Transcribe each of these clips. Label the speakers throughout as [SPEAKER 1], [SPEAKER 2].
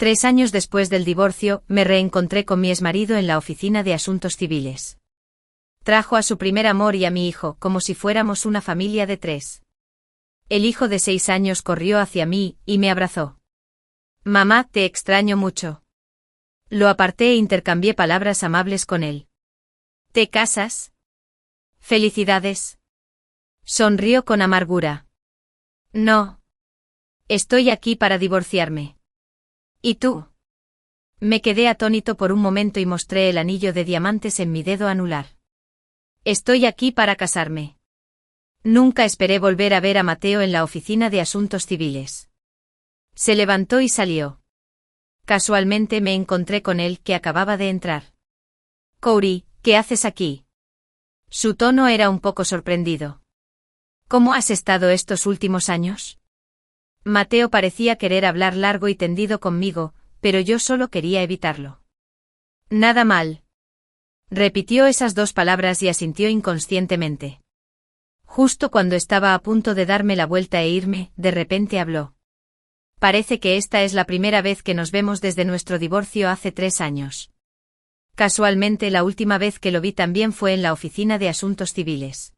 [SPEAKER 1] 3 años después del divorcio, me reencontré con mi exmarido en la oficina de asuntos civiles. Trajo a su primer amor y a mi hijo, como si fuéramos una familia de 3. El hijo de 6 años corrió hacia mí y me abrazó. Mamá, te extraño mucho. Lo aparté e intercambié palabras amables con él. ¿Te casas? Felicidades. Sonrió con amargura. No. Estoy aquí para divorciarme. ¿Y tú? Me quedé atónito por un momento y mostré el anillo de diamantes en mi dedo anular. Estoy aquí para casarme. Nunca esperé volver a ver a Mateo en la oficina de asuntos civiles. Se levantó y salió. Casualmente me encontré con él, que acababa de entrar. Corey, ¿qué haces aquí? Su tono era un poco sorprendido. ¿Cómo has estado estos últimos años? Mateo parecía querer hablar largo y tendido conmigo, pero yo solo quería evitarlo. Nada mal. Repitió esas 2 palabras y asintió inconscientemente. Justo cuando estaba a punto de darme la vuelta e irme, de repente habló. Parece que esta es la primera vez que nos vemos desde nuestro divorcio hace 3 años. Casualmente la última vez que lo vi también fue en la oficina de asuntos civiles.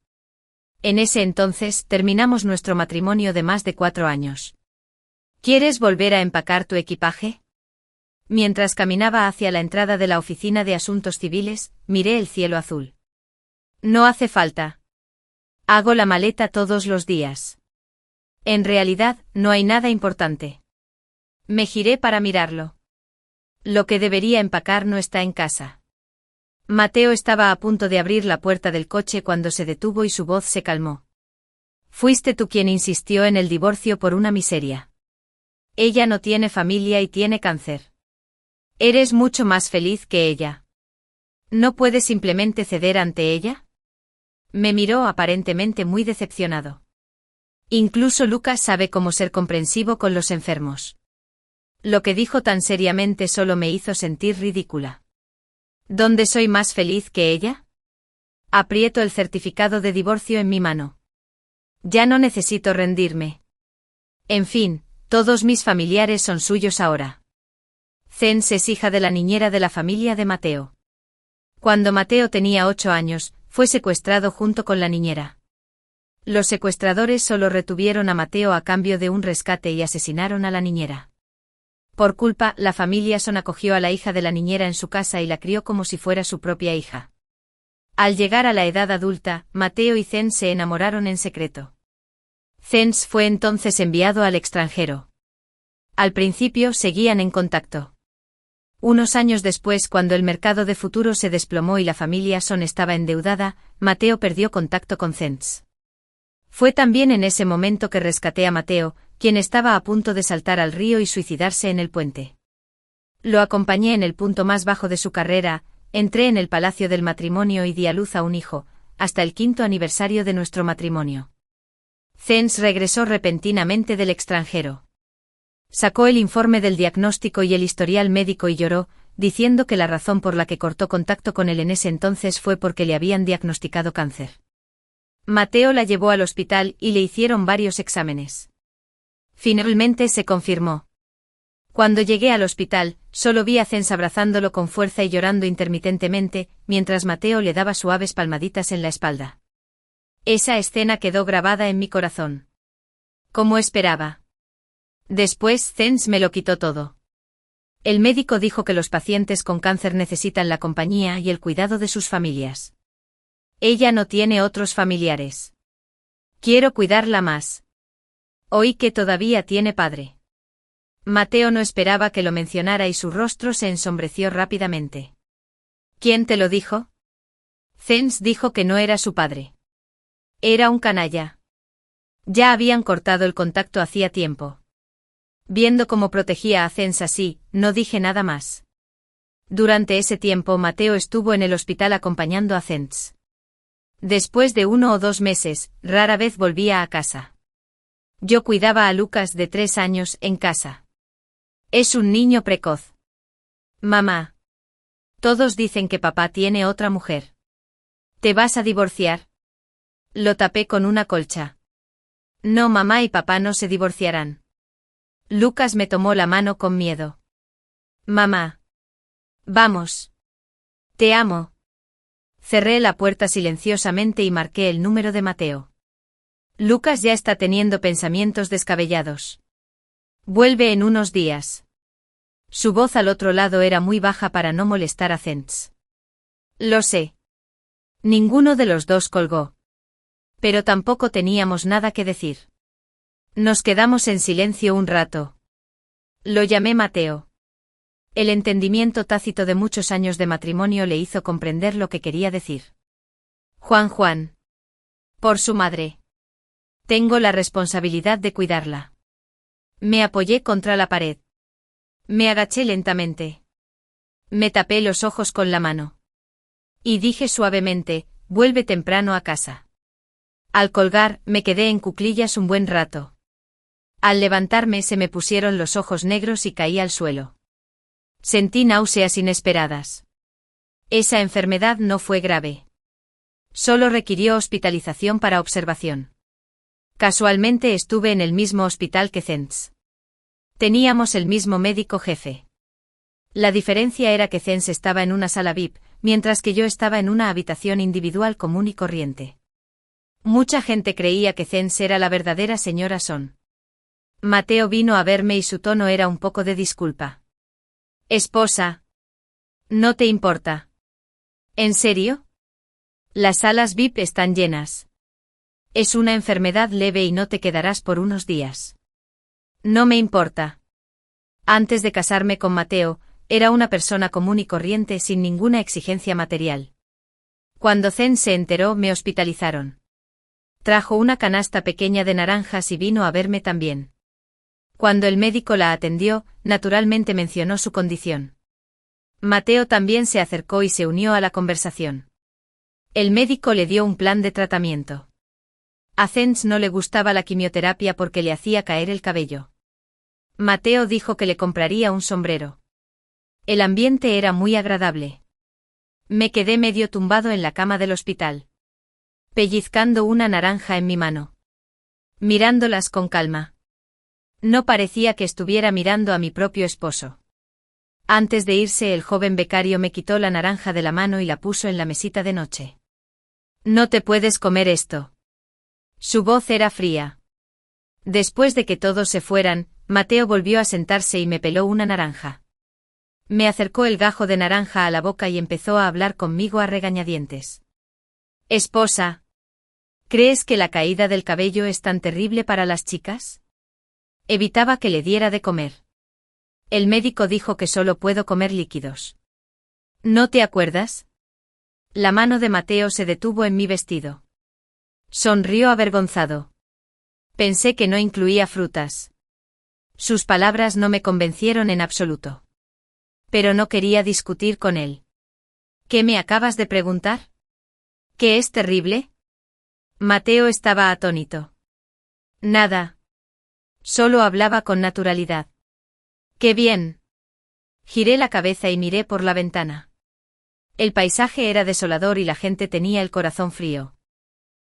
[SPEAKER 1] En ese entonces terminamos nuestro matrimonio de más de 4 años. ¿Quieres volver a empacar tu equipaje? Mientras caminaba hacia la entrada de la oficina de asuntos civiles, miré el cielo azul. No hace falta. Hago la maleta todos los días. En realidad, no hay nada importante. Me giré para mirarlo. Lo que debería empacar no está en casa. Mateo estaba a punto de abrir la puerta del coche cuando se detuvo y su voz se calmó. Fuiste tú quien insistió en el divorcio por una miseria. Ella no tiene familia y tiene cáncer. Eres mucho más feliz que ella. ¿No puedes simplemente ceder ante ella? Me miró aparentemente muy decepcionado. Incluso Lucas sabe cómo ser comprensivo con los enfermos. Lo que dijo tan seriamente solo me hizo sentir ridícula. ¿Dónde soy más feliz que ella? Aprieto el certificado de divorcio en mi mano. Ya no necesito rendirme. En fin, todos mis familiares son suyos ahora. Cens es hija de la niñera de la familia de Mateo. Cuando Mateo tenía 8 años, fue secuestrado junto con la niñera. Los secuestradores solo retuvieron a Mateo a cambio de un rescate y asesinaron a la niñera. Por culpa, la familia Son acogió a la hija de la niñera en su casa y la crió como si fuera su propia hija. Al llegar a la edad adulta, Mateo y Cens se enamoraron en secreto. Cens fue entonces enviado al extranjero. Al principio seguían en contacto. Unos años después, cuando el mercado de futuros se desplomó y la familia Son estaba endeudada, Mateo perdió contacto con Cens. Fue también en ese momento que rescaté a Mateo, quien estaba a punto de saltar al río y suicidarse en el puente. Lo acompañé en el punto más bajo de su carrera, entré en el palacio del matrimonio y di a luz a un hijo, hasta el 5º aniversario de nuestro matrimonio. Cens regresó repentinamente del extranjero. Sacó el informe del diagnóstico y el historial médico y lloró, diciendo que la razón por la que cortó contacto con él en ese entonces fue porque le habían diagnosticado cáncer. Mateo la llevó al hospital y le hicieron varios exámenes. Finalmente se confirmó. Cuando llegué al hospital, solo vi a Cens abrazándolo con fuerza y llorando intermitentemente, mientras Mateo le daba suaves palmaditas en la espalda. Esa escena quedó grabada en mi corazón. Como esperaba. Después Cens me lo quitó todo. El médico dijo que los pacientes con cáncer necesitan la compañía y el cuidado de sus familias. Ella no tiene otros familiares. Quiero cuidarla más. Oí que todavía tiene padre. Mateo no esperaba que lo mencionara y su rostro se ensombreció rápidamente. ¿Quién te lo dijo? Cens dijo que no era su padre. Era un canalla. Ya habían cortado el contacto hacía tiempo. Viendo cómo protegía a Cens así, no dije nada más. Durante ese tiempo Mateo estuvo en el hospital acompañando a Cens. Después de 1 o 2 meses, rara vez volvía a casa. Yo cuidaba a Lucas de 3 años en casa. Es un niño precoz. Mamá. Todos dicen que papá tiene otra mujer. ¿Te vas a divorciar? Lo tapé con una colcha. No, mamá y papá no se divorciarán. Lucas me tomó la mano con miedo. Mamá. Vamos. Te amo. Cerré la puerta silenciosamente y marqué el número de Mateo. Lucas ya está teniendo pensamientos descabellados. Vuelve en unos días. Su voz al otro lado era muy baja para no molestar a Cents. Lo sé. Ninguno de los dos colgó. Pero tampoco teníamos nada que decir. Nos quedamos en silencio un rato. Lo llamé Mateo. El entendimiento tácito de muchos años de matrimonio le hizo comprender lo que quería decir. Juan. Por su madre. Tengo la responsabilidad de cuidarla. Me apoyé contra la pared. Me agaché lentamente. Me tapé los ojos con la mano. Y dije suavemente, vuelve temprano a casa. Al colgar, me quedé en cuclillas un buen rato. Al levantarme se me pusieron los ojos negros y caí al suelo. Sentí náuseas inesperadas. Esa enfermedad no fue grave. Solo requirió hospitalización para observación. Casualmente estuve en el mismo hospital que Cents. Teníamos el mismo médico jefe. La diferencia era que Cents estaba en una sala VIP, mientras que yo estaba en una habitación individual común y corriente. Mucha gente creía que Cents era la verdadera señora Son. Mateo vino a verme y su tono era un poco de disculpa. Esposa. ¿No te importa? ¿En serio? Las salas VIP están llenas. Es una enfermedad leve y no te quedarás por unos días. No me importa. Antes de casarme con Mateo, era una persona común y corriente sin ninguna exigencia material. Cuando Cents se enteró, me hospitalizaron. Trajo una canasta pequeña de naranjas y vino a verme también. Cuando el médico la atendió, naturalmente mencionó su condición. Mateo también se acercó y se unió a la conversación. El médico le dio un plan de tratamiento. A Cents no le gustaba la quimioterapia porque le hacía caer el cabello. Mateo dijo que le compraría un sombrero. El ambiente era muy agradable. Me quedé medio tumbado en la cama del hospital, pellizcando una naranja en mi mano, mirándolas con calma. No parecía que estuviera mirando a mi propio esposo. Antes de irse, el joven becario me quitó la naranja de la mano y la puso en la mesita de noche. No te puedes comer esto. Su voz era fría. Después de que todos se fueran, Mateo volvió a sentarse y me peló una naranja. Me acercó el gajo de naranja a la boca y empezó a hablar conmigo a regañadientes. Esposa, ¿crees que la caída del cabello es tan terrible para las chicas? Evitaba que le diera de comer. El médico dijo que solo puedo comer líquidos. ¿No te acuerdas? La mano de Mateo se detuvo en mi vestido. Sonrió avergonzado. Pensé que no incluía frutas. Sus palabras no me convencieron en absoluto. Pero no quería discutir con él. ¿Qué me acabas de preguntar? ¿Qué es terrible? Mateo estaba atónito. Nada. Solo hablaba con naturalidad. ¡Qué bien! Giré la cabeza y miré por la ventana. El paisaje era desolador y la gente tenía el corazón frío.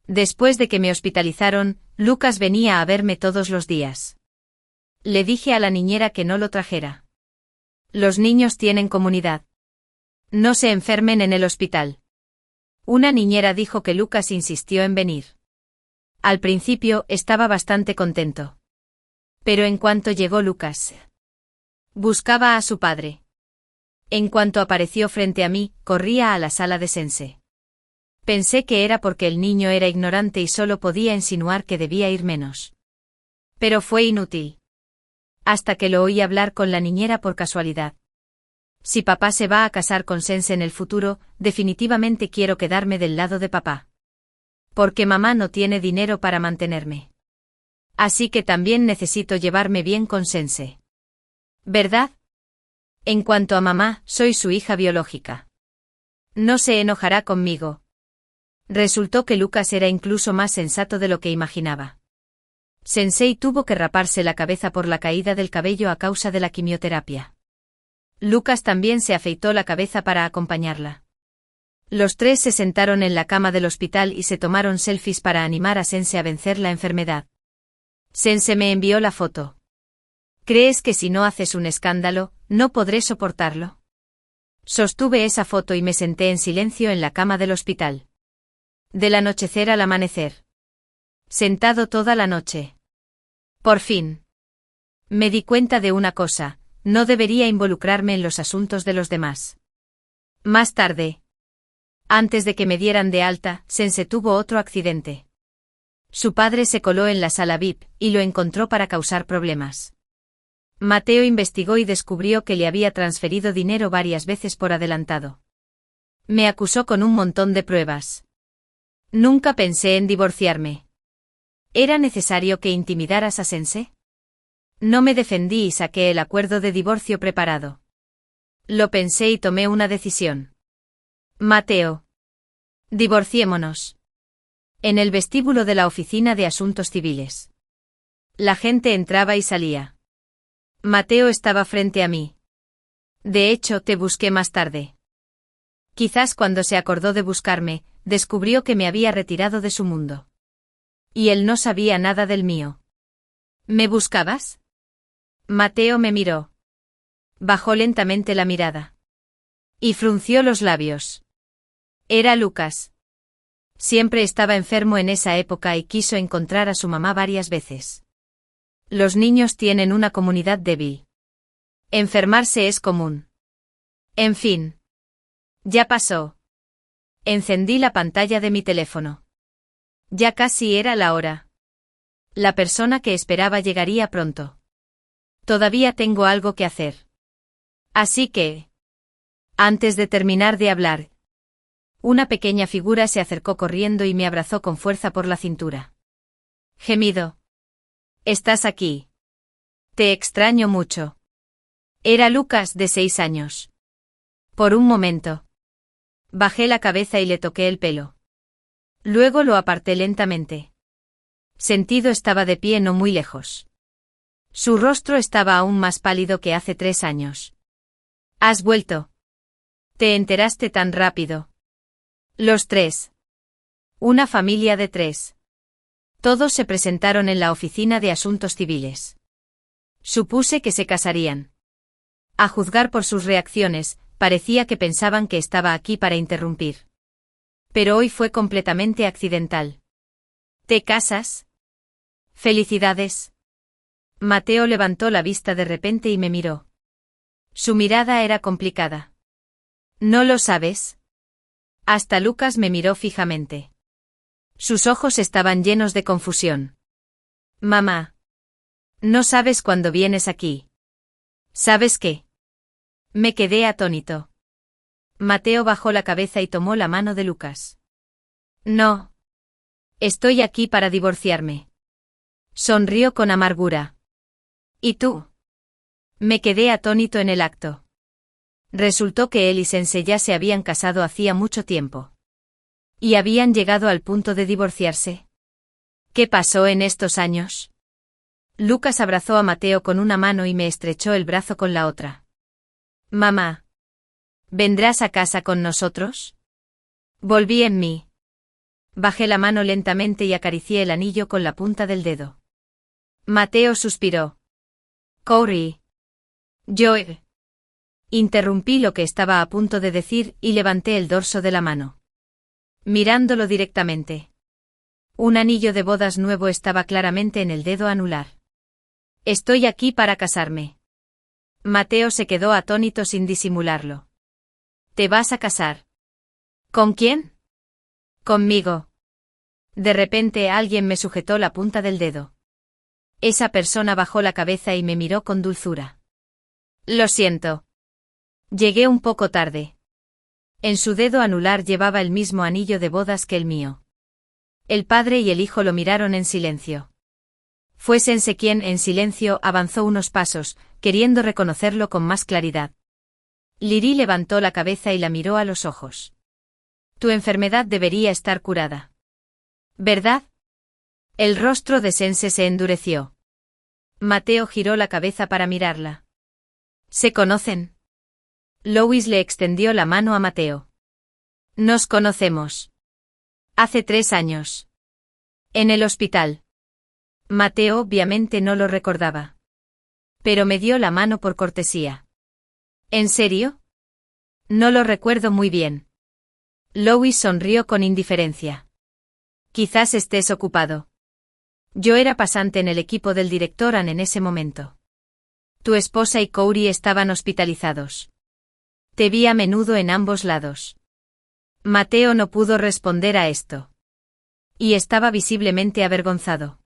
[SPEAKER 1] Después de que me hospitalizaron, Lucas venía a verme todos los días. Le dije a la niñera que no lo trajera. Los niños tienen comunidad. No se enfermen en el hospital. Una niñera dijo que Lucas insistió en venir. Al principio estaba bastante contento. Pero en cuanto llegó Lucas, buscaba a su padre. En cuanto apareció frente a mí, corría a la sala de Sense. Pensé que era porque el niño era ignorante y solo podía insinuar que debía ir menos. Pero fue inútil. Hasta que lo oí hablar con la niñera por casualidad. Si papá se va a casar con Sense en el futuro, definitivamente quiero quedarme del lado de papá. Porque mamá no tiene dinero para mantenerme. Así que también necesito llevarme bien con Sense. ¿Verdad? En cuanto a mamá, soy su hija biológica. No se enojará conmigo. Resultó que Lucas era incluso más sensato de lo que imaginaba. Sensei tuvo que raparse la cabeza por la caída del cabello a causa de la quimioterapia. Lucas también se afeitó la cabeza para acompañarla. Los tres se sentaron en la cama del hospital y se tomaron selfies para animar a Sense a vencer la enfermedad. Sense me envió la foto. ¿Crees que si no haces un escándalo, No podré soportarlo. Sostuve esa foto y me senté en silencio en la cama del hospital. Del anochecer al amanecer. Sentado toda la noche. Por fin. Me di cuenta de una cosa, no debería involucrarme en los asuntos de los demás. Más tarde. Antes de que me dieran de alta, Sense tuvo otro accidente. Su padre se coló en la sala VIP, y lo encontró para causar problemas. Mateo investigó y descubrió que le había transferido dinero varias veces por adelantado. Me acusó con un montón de pruebas. Nunca pensé en divorciarme. ¿Era necesario que intimidaras a Sense? No me defendí y saqué el acuerdo de divorcio preparado. Lo pensé y tomé una decisión. Mateo. Divorciémonos. En el vestíbulo de la Oficina de Asuntos Civiles. La gente entraba y salía. Mateo estaba frente a mí. De hecho, te busqué más tarde. Quizás cuando se acordó de buscarme, descubrió que me había retirado de su mundo. Y él no sabía nada del mío. ¿Me buscabas? Mateo me miró. Bajó lentamente la mirada. Y frunció los labios. Era Lucas. Siempre estaba enfermo en esa época y quiso encontrar a su mamá varias veces. Los niños tienen una comunidad débil. Enfermarse es común. En fin. Ya pasó. Encendí la pantalla de mi teléfono. Ya casi era la hora. La persona que esperaba llegaría pronto. Todavía tengo algo que hacer. Así que... Antes de terminar de hablar, una pequeña figura se acercó corriendo y me abrazó con fuerza por la cintura. Gemido. Estás aquí. Te extraño mucho. Era Lucas, de 6 años. Por un momento. Bajé la cabeza y le toqué el pelo. Luego lo aparté lentamente. Sentido estaba de pie no muy lejos. Su rostro estaba aún más pálido que hace 3 años. ¿Has vuelto? ¿Te enteraste tan rápido? Los 3. Una familia de 3. Todos se presentaron en la Oficina de Asuntos Civiles. Supuse que se casarían. A juzgar por sus reacciones, parecía que pensaban que estaba aquí para interrumpir. Pero hoy fue completamente accidental. ¿Te casas? Felicidades. Mateo levantó la vista de repente y me miró. Su mirada era complicada. ¿No lo sabes? Hasta Lucas me miró fijamente. Sus ojos estaban llenos de confusión. Mamá. No sabes cuándo vienes aquí. ¿Sabes qué? Me quedé atónito. Mateo bajó la cabeza y tomó la mano de Lucas. No. Estoy aquí para divorciarme. Sonrió con amargura. ¿Y tú? Me quedé atónito en el acto. Resultó que él y Sense ya se habían casado hacía mucho tiempo. ¿Y habían llegado al punto de divorciarse? ¿Qué pasó en estos años? Lucas abrazó a Mateo con una mano y me estrechó el brazo con la otra. Mamá. ¿Vendrás a casa con nosotros? Volví en mí. Bajé la mano lentamente y acaricié el anillo con la punta del dedo. Mateo suspiró. Corey. Yo... Interrumpí lo que estaba a punto de decir y levanté el dorso de la mano. Mirándolo directamente. Un anillo de bodas nuevo estaba claramente en el dedo anular. Estoy aquí para casarme. Mateo se quedó atónito sin disimularlo. ¿Te vas a casar? ¿Con quién? Conmigo. De repente alguien me sujetó la punta del dedo. Esa persona bajó la cabeza y me miró con dulzura. Lo siento. Llegué un poco tarde. En su dedo anular llevaba el mismo anillo de bodas que el mío. El padre y el hijo lo miraron en silencio. Fue Sense quien, en silencio, avanzó unos pasos, queriendo reconocerlo con más claridad. Liri levantó la cabeza y la miró a los ojos. Tu enfermedad debería estar curada. ¿Verdad? El rostro de Sense se endureció. Mateo giró la cabeza para mirarla. ¿Se conocen? Lois le extendió la mano a Mateo. Nos conocemos. Hace 3 años. En el hospital. Mateo obviamente no lo recordaba. Pero me dio la mano por cortesía. ¿En serio? No lo recuerdo muy bien. Louis sonrió con indiferencia. Quizás estés ocupado. Yo era pasante en el equipo del director Ann en ese momento. Tu esposa y Corey estaban hospitalizados. Te vi a menudo en ambos lados. Mateo no pudo responder a esto. Y estaba visiblemente avergonzado.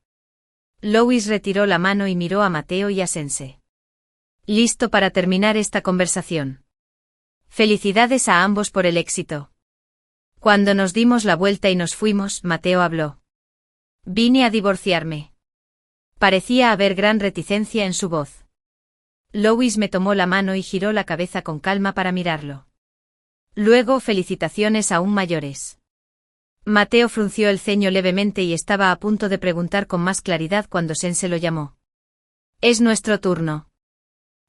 [SPEAKER 1] Louis retiró la mano y miró a Mateo y a Sense. Listo para terminar esta conversación. Felicidades a ambos por el éxito. Cuando nos dimos la vuelta y nos fuimos, Mateo habló. Vine a divorciarme. Parecía haber gran reticencia en su voz. Louis me tomó la mano y giró la cabeza con calma para mirarlo. Luego felicitaciones aún mayores. Mateo frunció el ceño levemente y estaba a punto de preguntar con más claridad cuando Sense lo llamó. Es nuestro turno.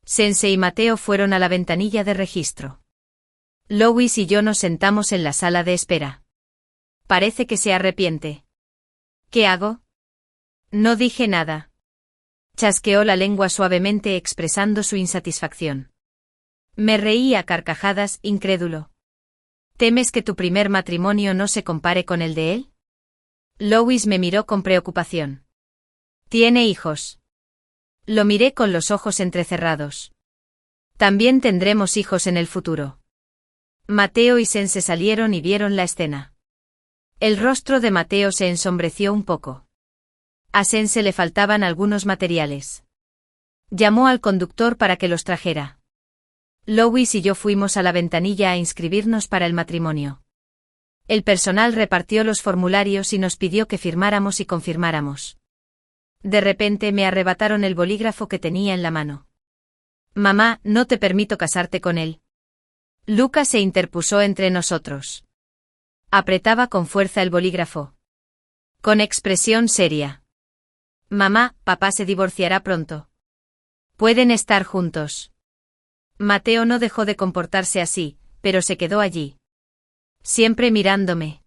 [SPEAKER 1] Sense y Mateo fueron a la ventanilla de registro. Louis y yo nos sentamos en la sala de espera. Parece que se arrepiente. ¿Qué hago? No dije nada. Chasqueó la lengua suavemente expresando su insatisfacción. Me reí a carcajadas, incrédulo. ¿Temes que tu primer matrimonio no se compare con el de él? Louis me miró con preocupación. ¿Tiene hijos? Lo miré con los ojos entrecerrados. También tendremos hijos en el futuro. Mateo y Sense salieron y vieron la escena. El rostro de Mateo se ensombreció un poco. A Sense le faltaban algunos materiales. Llamó al conductor para que los trajera. Louis y yo fuimos a la ventanilla a inscribirnos para el matrimonio. El personal repartió los formularios y nos pidió que firmáramos y confirmáramos. De repente me arrebataron el bolígrafo que tenía en la mano. Mamá, no te permito casarte con él. Lucas se interpuso entre nosotros. Apretaba con fuerza el bolígrafo. Con expresión seria. Mamá, papá se divorciará pronto. Pueden estar juntos. Mateo no dejó de comportarse así, pero se quedó allí. Siempre mirándome.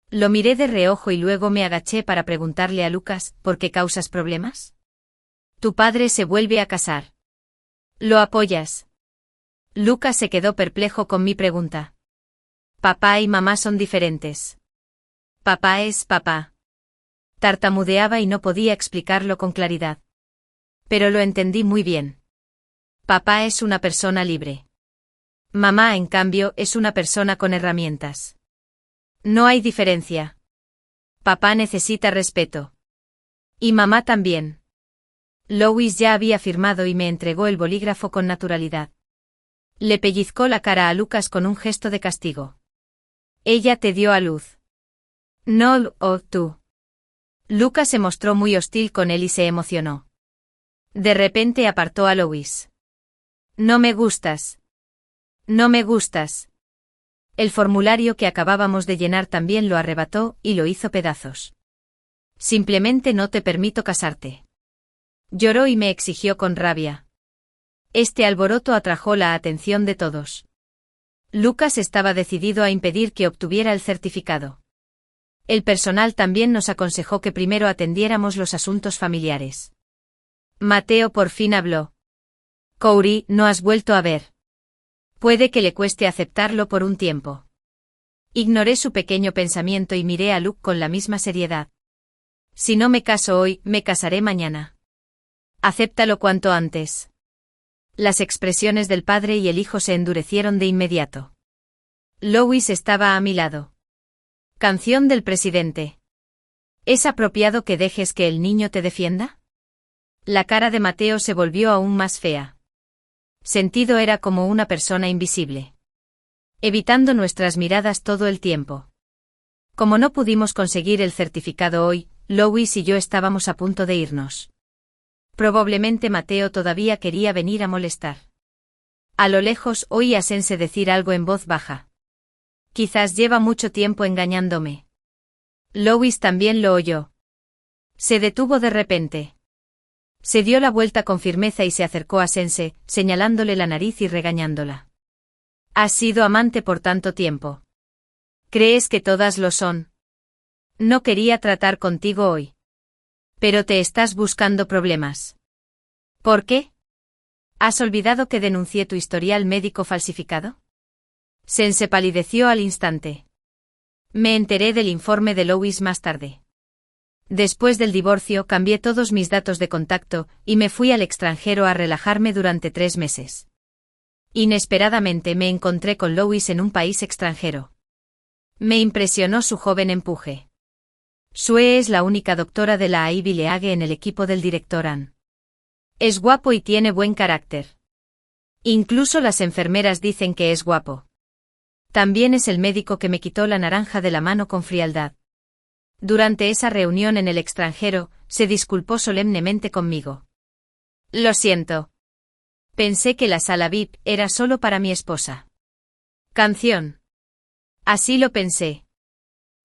[SPEAKER 1] Lo miré de reojo y luego me agaché para preguntarle a Lucas, ¿por qué causas problemas? Tu padre se vuelve a casar. ¿Lo apoyas? Lucas se quedó perplejo con mi pregunta. Papá y mamá son diferentes. Papá es papá. Tartamudeaba y no podía explicarlo con claridad. Pero lo entendí muy bien. Papá es una persona libre. Mamá, en cambio, es una persona con herramientas. No hay diferencia. Papá necesita respeto. Y mamá también. Louis ya había firmado y me entregó el bolígrafo con naturalidad. Le pellizcó la cara a Lucas con un gesto de castigo. Ella te dio a luz. No, tú. Lucas se mostró muy hostil con él y se emocionó. De repente apartó a Louis. No me gustas. No me gustas. El formulario que acabábamos de llenar también lo arrebató y lo hizo pedazos. Simplemente no te permito casarte. Lloró y me exigió con rabia. Este alboroto atrajo la atención de todos. Lucas estaba decidido a impedir que obtuviera el certificado. El personal también nos aconsejó que primero atendiéramos los asuntos familiares. Mateo por fin habló. Corey, no has vuelto a ver. Puede que le cueste aceptarlo por un tiempo. Ignoré su pequeño pensamiento y miré a Luke con la misma seriedad. Si no me caso hoy, me casaré mañana. Acéptalo cuanto antes. Las expresiones del padre y el hijo se endurecieron de inmediato. Louis estaba a mi lado. Canción del presidente. ¿Es apropiado que dejes que el niño te defienda? La cara de Mateo se volvió aún más fea. Sentido era como una persona invisible. Evitando nuestras miradas todo el tiempo. Como no pudimos conseguir el certificado hoy, Louis y yo estábamos a punto de irnos. Probablemente Mateo todavía quería venir a molestar. A lo lejos oí a Sense decir algo en voz baja. Quizás lleva mucho tiempo engañándome. Louis también lo oyó. Se detuvo de repente. Se dio la vuelta con firmeza y se acercó a Sense, señalándole la nariz y regañándola. Has sido amante por tanto tiempo. ¿Crees que todas lo son? No quería tratar contigo hoy. Pero te estás buscando problemas. ¿Por qué? ¿Has olvidado que denuncié tu historial médico falsificado? Sensei palideció al instante. Me enteré del informe de Louis más tarde. Después del divorcio cambié todos mis datos de contacto y me fui al extranjero a relajarme durante 3 meses. Inesperadamente me encontré con Louis en un país extranjero. Me impresionó su joven empuje. Sue es la única doctora de la Ivy League en el equipo del director Ann. Es guapo y tiene buen carácter. Incluso las enfermeras dicen que es guapo. También es el médico que me quitó la naranja de la mano con frialdad. Durante esa reunión en el extranjero, se disculpó solemnemente conmigo. Lo siento. Pensé que la sala VIP era solo para mi esposa. Canción. Así lo pensé.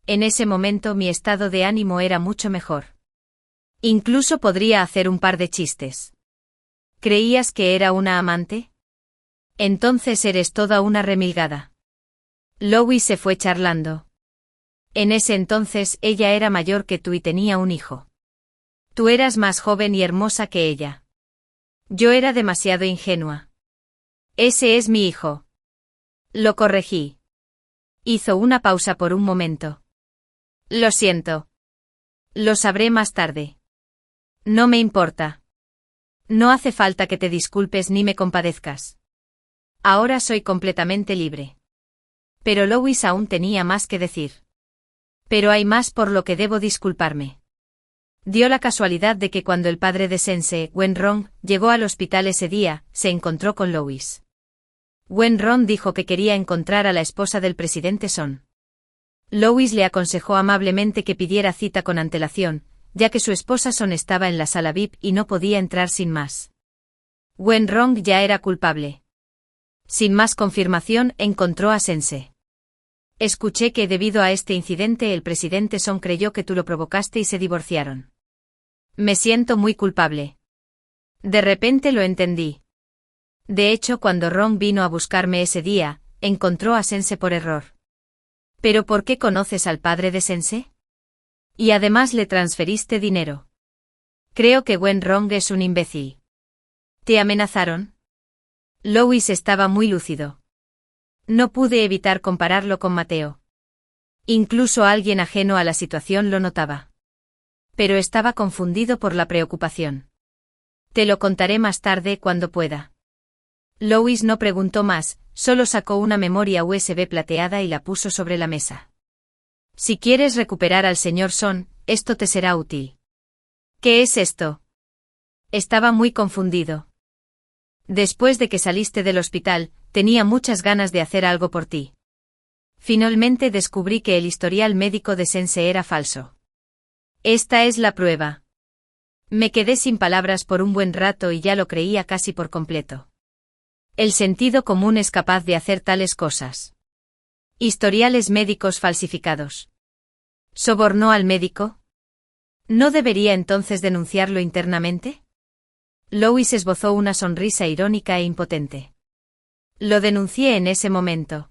[SPEAKER 1] En ese momento mi estado de ánimo era mucho mejor. Incluso podría hacer un par de chistes. ¿Creías que era una amante? Entonces eres toda una remilgada. Louis se fue charlando. En ese entonces ella era mayor que tú y tenía un hijo. Tú eras más joven y hermosa que ella. Yo era demasiado ingenua. Ese es mi hijo. Lo corregí. Hizo una pausa por un momento. Lo siento. Lo sabré más tarde. No me importa. No hace falta que te disculpes ni me compadezcas. Ahora soy completamente libre. Pero Louis aún tenía más que decir. Pero hay más por lo que debo disculparme. Dio la casualidad de que cuando el padre de Sensei, Wenrong, llegó al hospital ese día, se encontró con Louis. Wenrong dijo que quería encontrar a la esposa del presidente Son. Louis le aconsejó amablemente que pidiera cita con antelación, ya que su esposa Son estaba en la sala VIP y no podía entrar sin más. Wenrong ya era culpable. Sin más confirmación, encontró a Sensei. Escuché que debido a este incidente el presidente Son creyó que tú lo provocaste y se divorciaron. Me siento muy culpable. De repente lo entendí. De hecho, cuando Ron vino a buscarme ese día, encontró a Sensei por error. ¿Pero por qué conoces al padre de Sensei? Y además le transferiste dinero. Creo que Wenrong es un imbécil. ¿Te amenazaron? Louis estaba muy lúcido. No pude evitar compararlo con Mateo. Incluso alguien ajeno a la situación lo notaba. Pero estaba confundido por la preocupación. Te lo contaré más tarde cuando pueda. Louis no preguntó más, solo sacó una memoria USB plateada y la puso sobre la mesa. Si quieres recuperar al señor Son, esto te será útil. ¿Qué es esto? Estaba muy confundido. Después de que saliste del hospital, tenía muchas ganas de hacer algo por ti. Finalmente descubrí que el historial médico de Sensei era falso. Esta es la prueba. Me quedé sin palabras por un buen rato y ya lo creía casi por completo. El sentido común es capaz de hacer tales cosas. Historiales médicos falsificados. ¿Sobornó al médico? ¿No debería entonces denunciarlo internamente? Louis esbozó una sonrisa irónica e impotente. Lo denuncié en ese momento.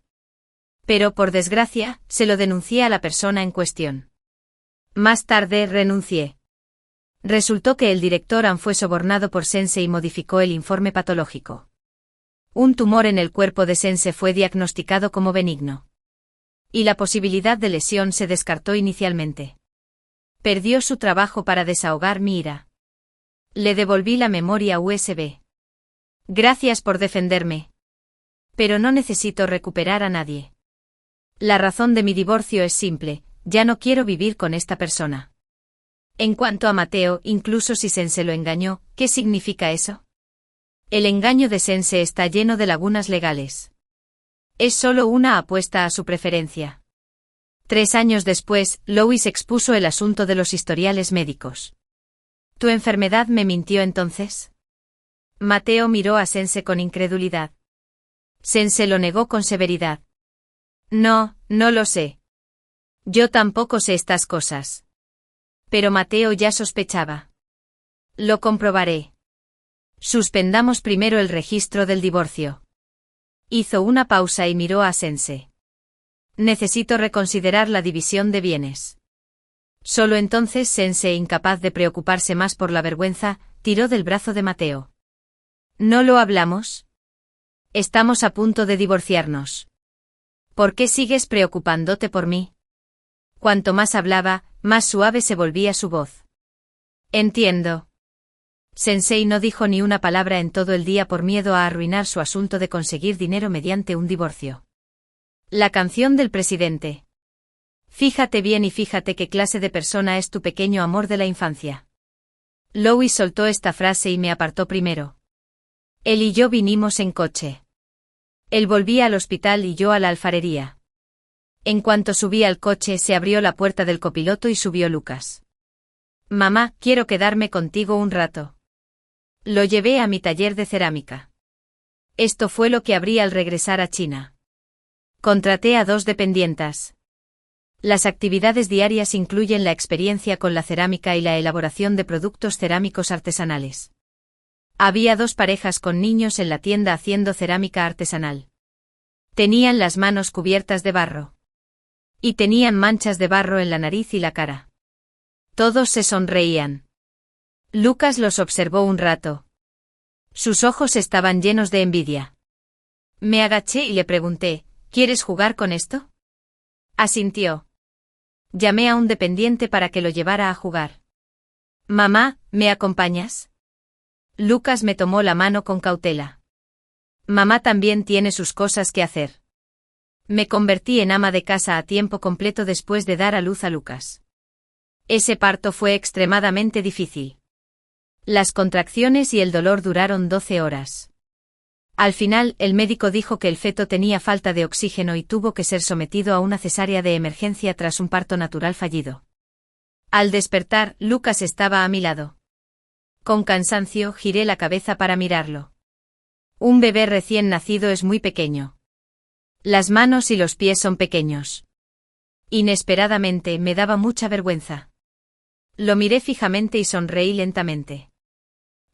[SPEAKER 1] Pero por desgracia, se lo denuncié a la persona en cuestión. Más tarde renuncié. Resultó que el director Ann fue sobornado por Sensei y modificó el informe patológico. Un tumor en el cuerpo de Sensei fue diagnosticado como benigno. Y la posibilidad de lesión se descartó inicialmente. Perdió su trabajo para desahogar mi ira. Le devolví la memoria USB. Gracias por defenderme. Pero no necesito recuperar a nadie. La razón de mi divorcio es simple, ya no quiero vivir con esta persona. En cuanto a Mateo, incluso si Sensei lo engañó, ¿qué significa eso? El engaño de Sensei está lleno de lagunas legales. Es solo una apuesta a su preferencia. 3 años después, Louis expuso el asunto de los historiales médicos. ¿Tu enfermedad me mintió entonces? Mateo miró a Sensei con incredulidad. Sensei lo negó con severidad. No, no lo sé. Yo tampoco sé estas cosas. Pero Mateo ya sospechaba. Lo comprobaré. Suspendamos primero el registro del divorcio. Hizo una pausa y miró a Sensei. Necesito reconsiderar la división de bienes. Solo entonces Sensei, incapaz de preocuparse más por la vergüenza, tiró del brazo de Mateo. ¿No lo hablamos? Estamos a punto de divorciarnos. ¿Por qué sigues preocupándote por mí? Cuanto más hablaba, más suave se volvía su voz. Entiendo. Sensei no dijo ni una palabra en todo el día por miedo a arruinar su asunto de conseguir dinero mediante un divorcio. La canción del presidente. Fíjate bien y fíjate qué clase de persona es tu pequeño amor de la infancia. Louis soltó esta frase y me apartó primero. Él y yo vinimos en coche. Él volvía al hospital y yo a la alfarería. En cuanto subí al coche se abrió la puerta del copiloto y subió Lucas. Mamá, quiero quedarme contigo un rato. Lo llevé a mi taller de cerámica. Esto fue lo que abrí al regresar a China. Contraté a 2 dependientas. Las actividades diarias incluyen la experiencia con la cerámica y la elaboración de productos cerámicos artesanales. Había 2 parejas con niños en la tienda haciendo cerámica artesanal. Tenían las manos cubiertas de barro. Y tenían manchas de barro en la nariz y la cara. Todos se sonreían. Lucas los observó un rato. Sus ojos estaban llenos de envidia. Me agaché y le pregunté, ¿quieres jugar con esto? Asintió. Llamé a un dependiente para que lo llevara a jugar. Mamá, ¿me acompañas? Lucas me tomó la mano con cautela. Mamá también tiene sus cosas que hacer. Me convertí en ama de casa a tiempo completo después de dar a luz a Lucas. Ese parto fue extremadamente difícil. Las contracciones y el dolor duraron 12 horas. Al final, el médico dijo que el feto tenía falta de oxígeno y tuvo que ser sometido a una cesárea de emergencia tras un parto natural fallido. Al despertar, Lucas estaba a mi lado. Con cansancio, giré la cabeza para mirarlo. Un bebé recién nacido es muy pequeño. Las manos y los pies son pequeños. Inesperadamente, me daba mucha vergüenza. Lo miré fijamente y sonreí lentamente.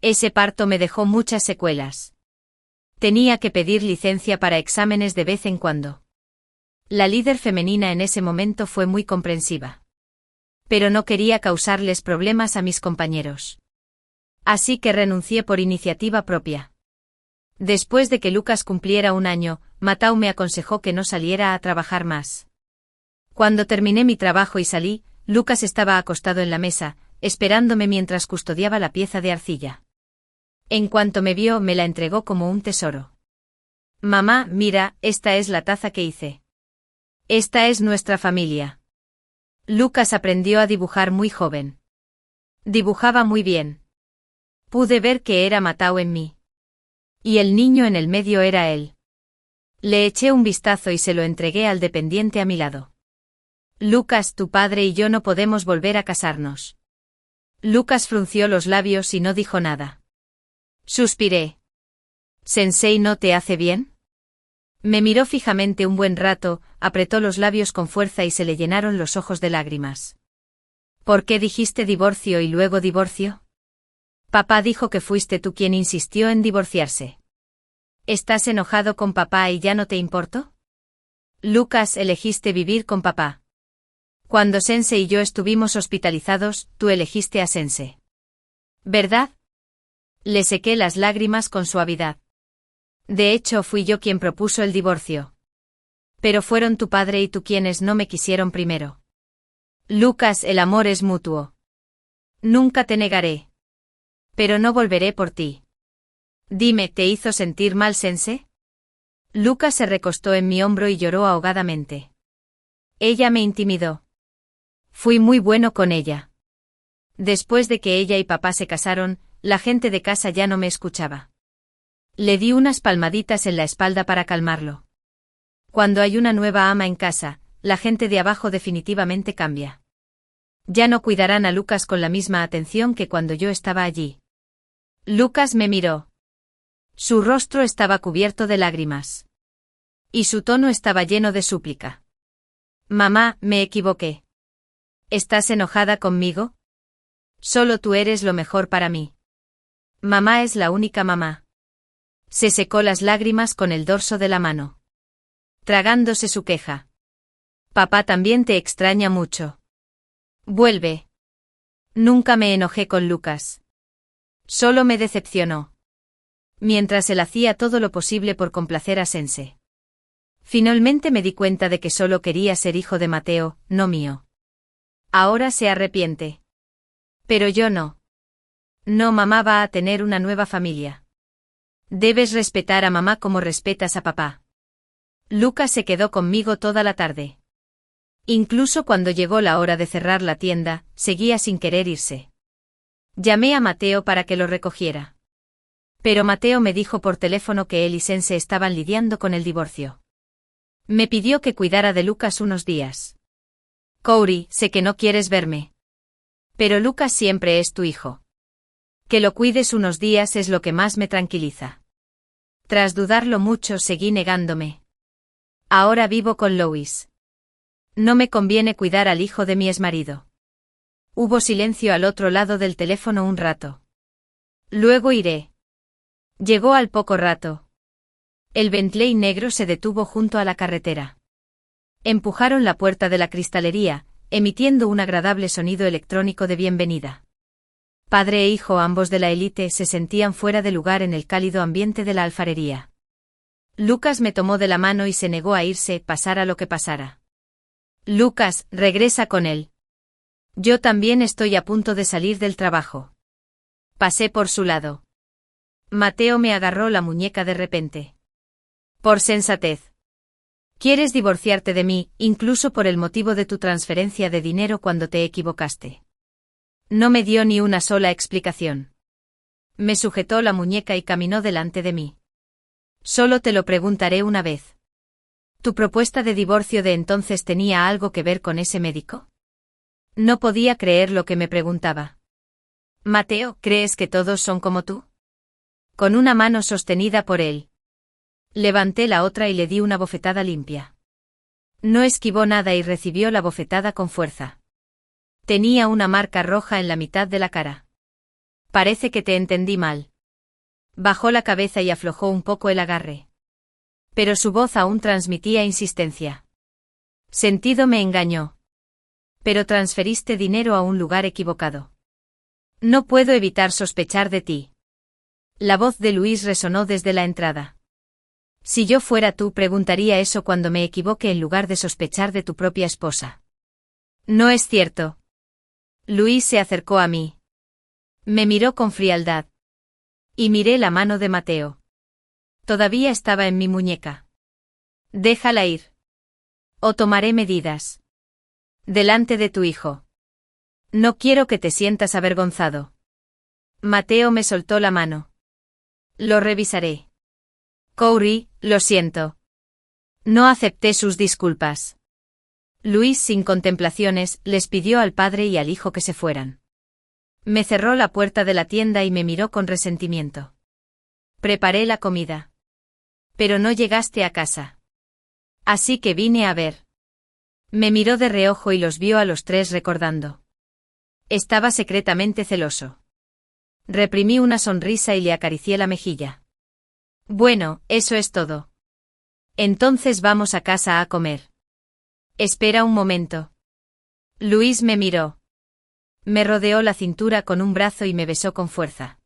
[SPEAKER 1] Ese parto me dejó muchas secuelas. Tenía que pedir licencia para exámenes de vez en cuando. La líder femenina en ese momento fue muy comprensiva. Pero no quería causarles problemas a mis compañeros. Así que renuncié por iniciativa propia. Después de que Lucas cumpliera 1 año, Matau me aconsejó que no saliera a trabajar más. Cuando terminé mi trabajo y salí, Lucas estaba acostado en la mesa, esperándome mientras custodiaba la pieza de arcilla. En cuanto me vio, me la entregó como un tesoro. Mamá, mira, esta es la taza que hice. Esta es nuestra familia. Lucas aprendió a dibujar muy joven. Dibujaba muy bien. Pude ver que era Matau en mí. Y el niño en el medio era él. Le eché un vistazo y se lo entregué al dependiente a mi lado. Lucas, tu padre y yo no podemos volver a casarnos. Lucas frunció los labios y no dijo nada. Suspiré. ¿Sensei no te hace bien? Me miró fijamente un buen rato, apretó los labios con fuerza y se le llenaron los ojos de lágrimas. ¿Por qué dijiste divorcio y luego divorcio? Papá dijo que fuiste tú quien insistió en divorciarse. ¿Estás enojado con papá y ya no te importó? Lucas, elegiste vivir con papá. Cuando Sensei y yo estuvimos hospitalizados, tú elegiste a Sensei. ¿Verdad? Le sequé las lágrimas con suavidad. De hecho, fui yo quien propuso el divorcio. Pero fueron tu padre y tú quienes no me quisieron primero. Lucas, el amor es mutuo. Nunca te negaré. Pero no volveré por ti. Dime, ¿te hizo sentir mal Sensei? Lucas se recostó en mi hombro y lloró ahogadamente. Ella me intimidó. Fui muy bueno con ella. Después de que ella y papá se casaron, la gente de casa ya no me escuchaba. Le di unas palmaditas en la espalda para calmarlo. Cuando hay una nueva ama en casa, la gente de abajo definitivamente cambia. Ya no cuidarán a Lucas con la misma atención que cuando yo estaba allí. Lucas me miró. Su rostro estaba cubierto de lágrimas. Y su tono estaba lleno de súplica. Mamá, me equivoqué. ¿Estás enojada conmigo? Solo tú eres lo mejor para mí. Mamá es la única mamá. Se secó las lágrimas con el dorso de la mano. Tragándose su queja. Papá también te extraña mucho. Vuelve. Nunca me enojé con Lucas. Solo me decepcionó. mientras él hacía todo lo posible por complacer a Sense. Finalmente me di cuenta de que solo quería ser hijo de Mateo, no mío. Ahora se arrepiente. Pero yo no. No, mamá va a tener una nueva familia. Debes respetar a mamá como respetas a papá. Lucas se quedó conmigo toda la tarde. Incluso cuando llegó la hora de cerrar la tienda, seguía sin querer irse. Llamé a Mateo para que lo recogiera. Pero Mateo me dijo por teléfono que él y Sense estaban lidiando con el divorcio. Me pidió que cuidara de Lucas unos días. Corey, sé que no quieres verme. Pero Lucas siempre es tu hijo. Que lo cuides unos días es lo que más me tranquiliza. Tras dudarlo mucho, seguí negándome. Ahora vivo con Lois. No me conviene cuidar al hijo de mi exmarido. Hubo silencio al otro lado del teléfono un rato. Luego iré. Llegó al poco rato. El Bentley negro se detuvo junto a la carretera. Empujaron la puerta de la cristalería, emitiendo un agradable sonido electrónico de bienvenida. Padre e hijo, ambos de la élite, se sentían fuera de lugar en el cálido ambiente de la alfarería. Lucas me tomó de la mano y se negó a irse, pasara lo que pasara. Lucas, regresa con él. Yo también estoy a punto de salir del trabajo. Pasé por su lado. Mateo me agarró la muñeca de repente. Por sensatez. Quieres divorciarte de mí, incluso por el motivo de tu transferencia de dinero cuando te equivocaste. No me dio ni una sola explicación. Me sujetó la muñeca y caminó delante de mí. Solo te lo preguntaré una vez. ¿Tu propuesta de divorcio de entonces tenía algo que ver con ese médico? No podía creer lo que me preguntaba. Mateo, ¿crees que todos son como tú? Con una mano sostenida por él. Levanté la otra y le di una bofetada limpia. No esquivó nada y recibió la bofetada con fuerza. Tenía una marca roja en la mitad de la cara. Parece que te entendí mal. Bajó la cabeza y aflojó un poco el agarre. Pero su voz aún transmitía insistencia. Sentido me engañó. Pero transferiste dinero a un lugar equivocado. No puedo evitar sospechar de ti. La voz de Luis resonó desde la entrada. Si yo fuera tú, preguntaría eso cuando me equivoque en lugar de sospechar de tu propia esposa. No es cierto. Luis se acercó a mí. Me miró con frialdad. Y miré la mano de Mateo. Todavía estaba en mi muñeca. Déjala ir. O tomaré medidas. Delante de tu hijo. No quiero que te sientas avergonzado. Mateo me soltó la mano. Lo revisaré. Corey, lo siento. No acepté sus disculpas. Luis, sin contemplaciones, les pidió al padre y al hijo que se fueran. Me cerró la puerta de la tienda y me miró con resentimiento. Preparé la comida. Pero no llegaste a casa. Así que vine a ver. Me miró de reojo y los vio a los tres recordando. Estaba secretamente celoso. Reprimí una sonrisa y le acaricié la mejilla. Bueno, eso es todo. Entonces vamos a casa a comer. Espera un momento. Luis me miró. Me rodeó la cintura con un brazo y me besó con fuerza.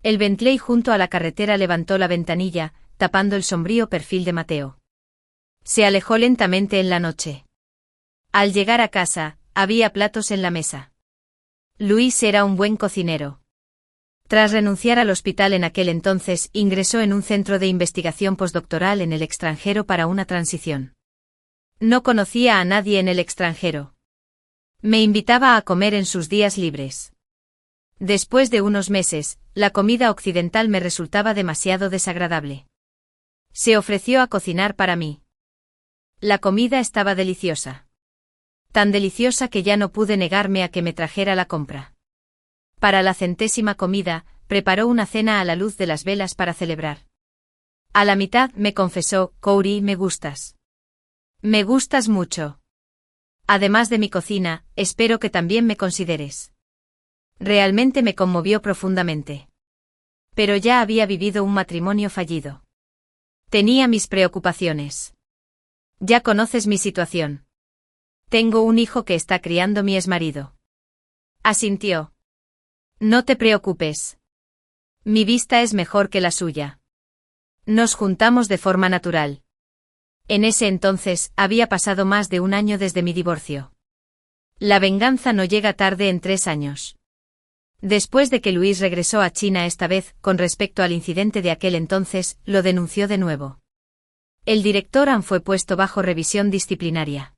[SPEAKER 1] El Bentley junto a la carretera levantó la ventanilla, tapando el sombrío perfil de Mateo. Se alejó lentamente en la noche. Al llegar a casa, había platos en la mesa. Luis era un buen cocinero. Tras renunciar al hospital en aquel entonces, ingresó en un centro de investigación postdoctoral en el extranjero para una transición. No conocía a nadie en el extranjero. Me invitaba a comer en sus días libres. Después de unos meses, la comida occidental me resultaba demasiado desagradable. Se ofreció a cocinar para mí. La comida estaba deliciosa. Tan deliciosa que ya no pude negarme a que me trajera la compra. Para la 100ª comida, preparó una cena a la luz de las velas para celebrar. A la mitad me confesó, Corey, me gustas. Me gustas mucho. Además de mi cocina, espero que también me consideres. Realmente me conmovió profundamente. Pero ya había vivido un matrimonio fallido. Tenía mis preocupaciones. Ya conoces mi situación. Tengo un hijo que está criando mi exmarido. Asintió. No te preocupes. Mi vista es mejor que la suya. Nos juntamos de forma natural. En ese entonces, había pasado más de un año desde mi divorcio. La venganza no llega tarde en 3 años. Después de que Luis regresó a China esta vez, con respecto al incidente de aquel entonces, lo denunció de nuevo. El director An fue puesto bajo revisión disciplinaria.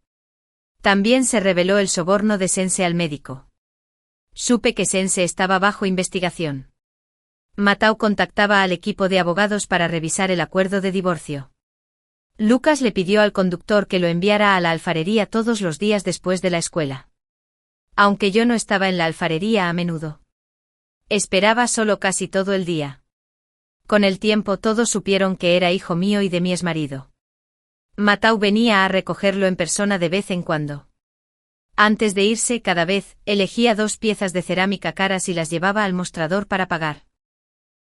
[SPEAKER 1] También se reveló el soborno de Sense al médico. Supe que Sense estaba bajo investigación. Matau contactaba al equipo de abogados para revisar el acuerdo de divorcio. Lucas le pidió al conductor que lo enviara a la alfarería todos los días después de la escuela. Aunque yo no estaba en la alfarería a menudo. Esperaba solo casi todo el día. Con el tiempo todos supieron que era hijo mío y de mi exmarido. Matau venía a recogerlo en persona de vez en cuando. Antes de irse cada vez, elegía 2 piezas de cerámica caras y las llevaba al mostrador para pagar.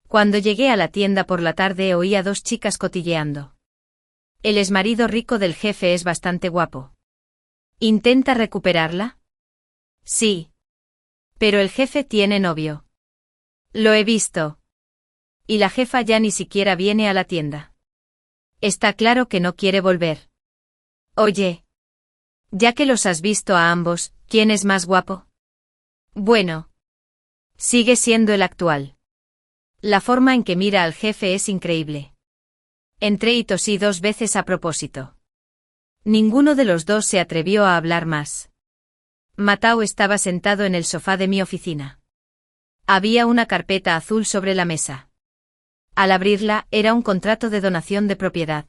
[SPEAKER 1] Cuando llegué a la tienda por la tarde oí a 2 chicas cotilleando. El exmarido rico del jefe es bastante guapo. ¿Intenta recuperarla? Sí. Pero el jefe tiene novio. Lo he visto. Y la jefa ya ni siquiera viene a la tienda. Está claro que no quiere volver. Oye. Ya que los has visto a ambos, ¿quién es más guapo? Bueno. Sigue siendo el actual. La forma en que mira al jefe es increíble. Entré y tosí 2 veces a propósito. Ninguno de los 2 se atrevió a hablar más. Matau estaba sentado en el sofá de mi oficina. Había una carpeta azul sobre la mesa. Al abrirla, era un contrato de donación de propiedad.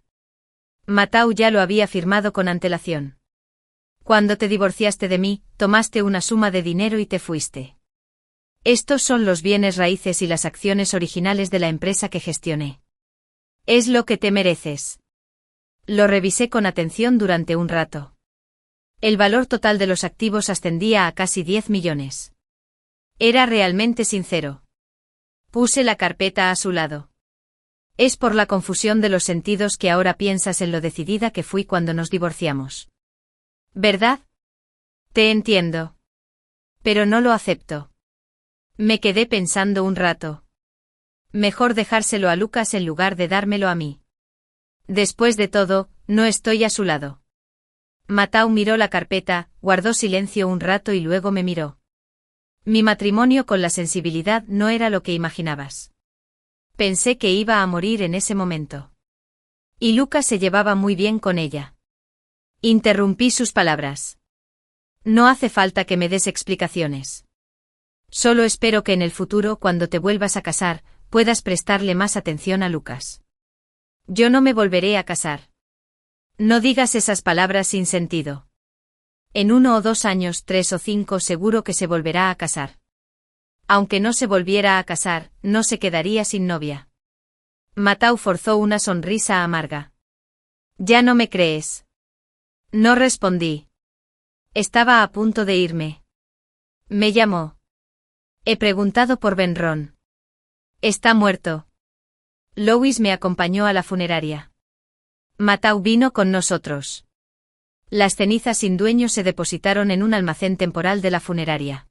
[SPEAKER 1] Matau ya lo había firmado con antelación. Cuando te divorciaste de mí, tomaste una suma de dinero y te fuiste. Estos son los bienes raíces y las acciones originales de la empresa que gestioné. Es lo que te mereces. Lo revisé con atención durante un rato. El valor total de los activos ascendía a casi 10 millones. Era realmente sincero. Puse la carpeta a su lado. Es por la confusión de los sentidos que ahora piensas en lo decidida que fui cuando nos divorciamos. ¿Verdad? Te entiendo. Pero no lo acepto. Me quedé pensando un rato. Mejor dejárselo a Lucas en lugar de dármelo a mí. Después de todo, no estoy a su lado. Matau miró la carpeta, guardó silencio un rato y luego me miró. Mi matrimonio con la sensibilidad no era lo que imaginabas. Pensé que iba a morir en ese momento. Y Lucas se llevaba muy bien con ella. Interrumpí sus palabras. No hace falta que me des explicaciones. Solo espero que en el futuro, cuando te vuelvas a casar, puedas prestarle más atención a Lucas. Yo no me volveré a casar. No digas esas palabras sin sentido. En 1 o 2 años, 3 o 5 seguro que se volverá a casar. Aunque no se volviera a casar, no se quedaría sin novia. Matau forzó una sonrisa amarga. ¿Ya no me crees? No respondí. Estaba a punto de irme. Me llamó. He preguntado por Benron. Está muerto. Louis me acompañó a la funeraria. Matau vino con nosotros. Las cenizas sin dueño se depositaron en un almacén temporal de la funeraria.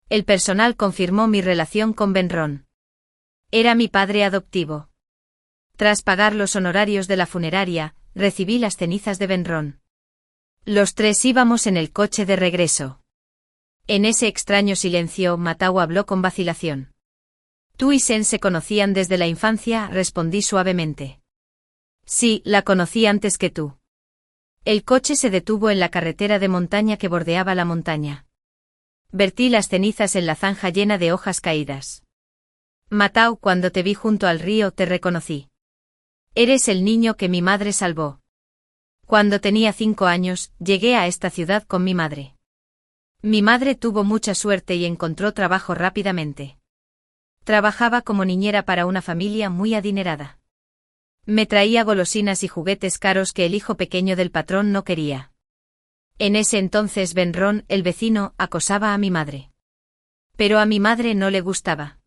[SPEAKER 1] El personal confirmó mi relación con Benron. Era mi padre adoptivo. Tras pagar los honorarios de la funeraria, recibí las cenizas de Benron. Los 3 íbamos en el coche de regreso. En ese extraño silencio, Matau habló con vacilación. Tú y Sen se conocían desde la infancia, respondí suavemente. Sí, la conocí antes que tú. El coche se detuvo en la carretera de montaña que bordeaba la montaña. Vertí las cenizas en la zanja llena de hojas caídas. Matau, cuando te vi junto al río te reconocí. Eres el niño que mi madre salvó. Cuando tenía 5 años, llegué a esta ciudad con mi madre. Mi madre tuvo mucha suerte y encontró trabajo rápidamente. Trabajaba como niñera para una familia muy adinerada. Me traía golosinas y juguetes caros que el hijo pequeño del patrón no quería. En ese entonces Benron, el vecino, acosaba a mi madre. Pero a mi madre no le gustaba.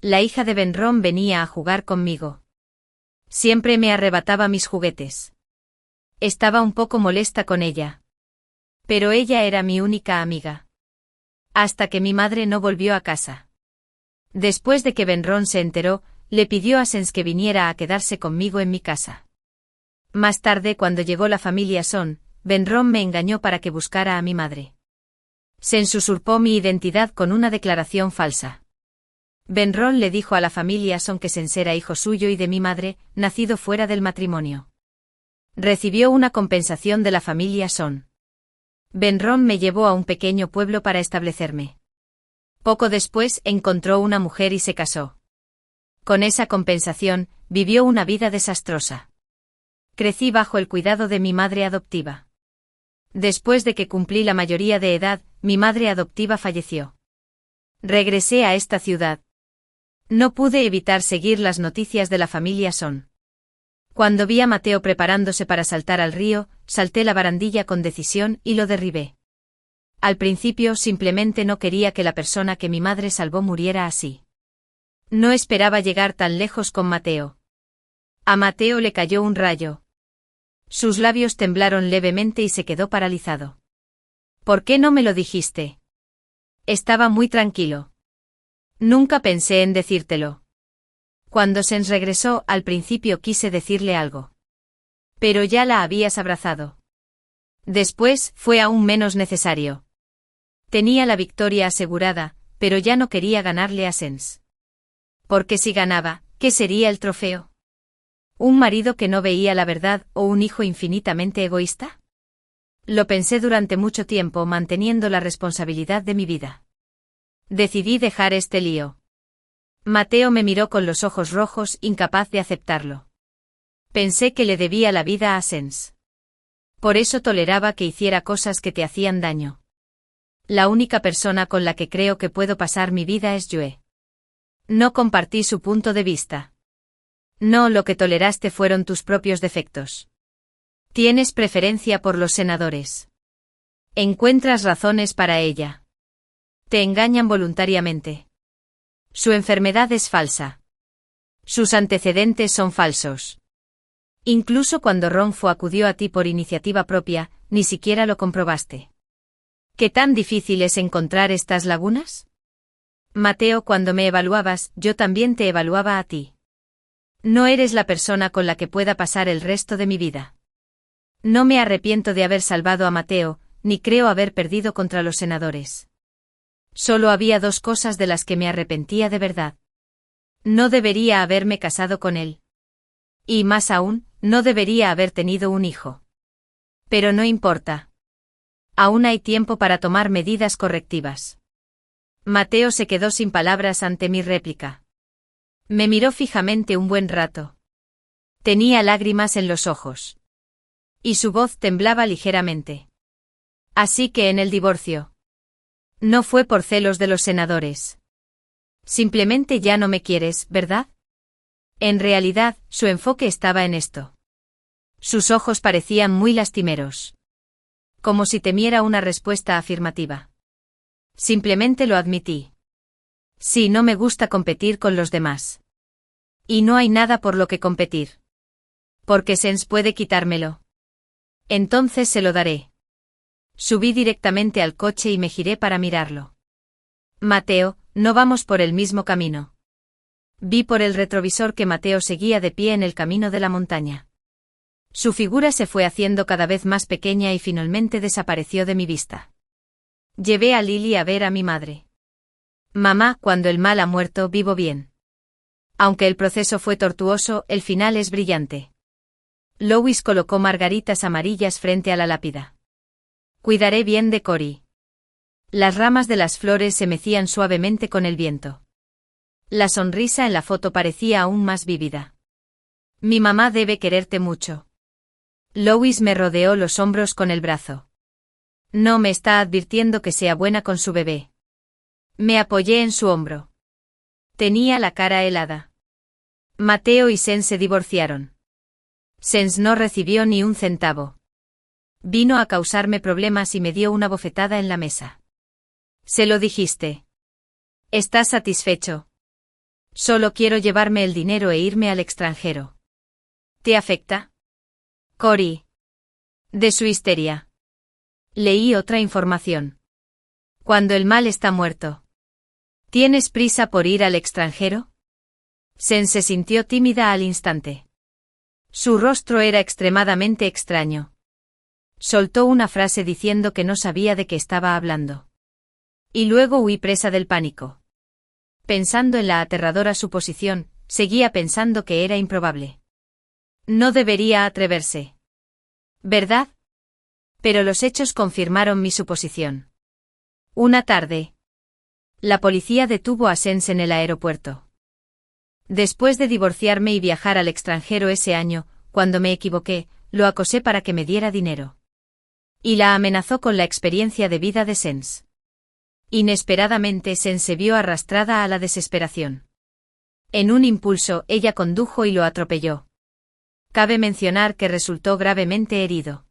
[SPEAKER 1] La hija de Benron venía a jugar conmigo. Siempre me arrebataba mis juguetes. Estaba un poco molesta con ella. Pero ella era mi única amiga. Hasta que mi madre no volvió a casa. Después de que Benron se enteró, le pidió a Sens que viniera a quedarse conmigo en mi casa. Más tarde, cuando llegó la familia Son, Benron me engañó para que buscara a mi madre. Sens usurpó mi identidad con una declaración falsa. Benron le dijo a la familia Son que Sens era hijo suyo y de mi madre, nacido fuera del matrimonio. Recibió una compensación de la familia Son. Benron me llevó a un pequeño pueblo para establecerme. Poco después encontró una mujer y se casó. Con esa compensación, vivió una vida desastrosa. Crecí bajo el cuidado de mi madre adoptiva. Después de que cumplí la mayoría de edad, mi madre adoptiva falleció. Regresé a esta ciudad. No pude evitar seguir las noticias de la familia Son. Cuando vi a Mateo preparándose para saltar al río, salté la barandilla con decisión y lo derribé. Al principio simplemente no quería que la persona que mi madre salvó muriera así. No esperaba llegar tan lejos con Mateo. A Mateo le cayó un rayo. Sus labios temblaron levemente y se quedó paralizado. ¿Por qué no me lo dijiste? Estaba muy tranquilo. Nunca pensé en decírtelo. Cuando Sens regresó, al principio quise decirle algo. Pero ya la habías abrazado. Después, fue aún menos necesario. Tenía la victoria asegurada, pero ya no quería ganarle a Sens. Porque si ganaba, ¿qué sería el trofeo? ¿Un marido que no veía la verdad o un hijo infinitamente egoísta? Lo pensé durante mucho tiempo manteniendo la responsabilidad de mi vida. Decidí dejar este lío. Mateo me miró con los ojos rojos, incapaz de aceptarlo. Pensé que le debía la vida a Sens. Por eso toleraba que hiciera cosas que te hacían daño. La única persona con la que creo que puedo pasar mi vida es Joe. No compartí su punto de vista. No, lo que toleraste fueron tus propios defectos. Tienes preferencia por los senadores. Encuentras razones para ella. Te engañan voluntariamente. Su enfermedad es falsa. Sus antecedentes son falsos. Incluso cuando Ronfo acudió a ti por iniciativa propia, ni siquiera lo comprobaste. ¿Qué tan difícil es encontrar estas lagunas? Mateo, cuando me evaluabas, yo también te evaluaba a ti. No eres la persona con la que pueda pasar el resto de mi vida. No me arrepiento de haber salvado a Mateo, ni creo haber perdido contra los senadores. Solo había dos cosas de las que me arrepentía de verdad. No debería haberme casado con él. Y más aún, no debería haber tenido un hijo. Pero no importa. Aún hay tiempo para tomar medidas correctivas. Mateo se quedó sin palabras ante mi réplica. Me miró fijamente un buen rato. Tenía lágrimas en los ojos. Y su voz temblaba ligeramente. Así que en el divorcio. No fue por celos de los senadores. Simplemente ya no me quieres, ¿verdad? En realidad, su enfoque estaba en esto. Sus ojos parecían muy lastimeros. Como si temiera una respuesta afirmativa. Simplemente lo admití. Sí, no me gusta competir con los demás. Y no hay nada por lo que competir. Porque Sens puede quitármelo. Entonces se lo daré. Subí directamente al coche y me giré para mirarlo. Mateo, no vamos por el mismo camino. Vi por el retrovisor que Mateo seguía de pie en el camino de la montaña. Su figura se fue haciendo cada vez más pequeña y finalmente desapareció de mi vista. Llevé a Lily a ver a mi madre. Mamá, cuando el mal ha muerto, vivo bien. Aunque el proceso fue tortuoso, el final es brillante. Lois colocó margaritas amarillas frente a la lápida. Cuidaré bien de Cory. Las ramas de las flores se mecían suavemente con el viento. La sonrisa en la foto parecía aún más vívida. Mi mamá debe quererte mucho. Lois me rodeó los hombros con el brazo. No me está advirtiendo que sea buena con su bebé. Me apoyé en su hombro. Tenía la cara helada. Mateo y Sens se divorciaron. Sens no recibió ni un centavo. Vino a causarme problemas y me dio una bofetada en la mesa. Se lo dijiste. ¿Estás satisfecho? Solo quiero llevarme el dinero e irme al extranjero. ¿Te afecta? Cory. De su histeria. Leí otra información. Cuando el mal está muerto. ¿Tienes prisa por ir al extranjero? Sen se sintió tímida al instante. Su rostro era extremadamente extraño. Soltó una frase diciendo que no sabía de qué estaba hablando. Y luego huí presa del pánico. Pensando en la aterradora suposición, seguía pensando que era improbable. No debería atreverse. ¿Verdad? Pero los hechos confirmaron mi suposición. Una tarde. La policía detuvo a Sens en el aeropuerto. Después de divorciarme y viajar al extranjero ese año, cuando me equivoqué, lo acosé para que me diera dinero. Y la amenazó con la experiencia de vida de Sens. Inesperadamente Sens se vio arrastrada a la desesperación. En un impulso, ella condujo y lo atropelló. Cabe mencionar que resultó gravemente herido.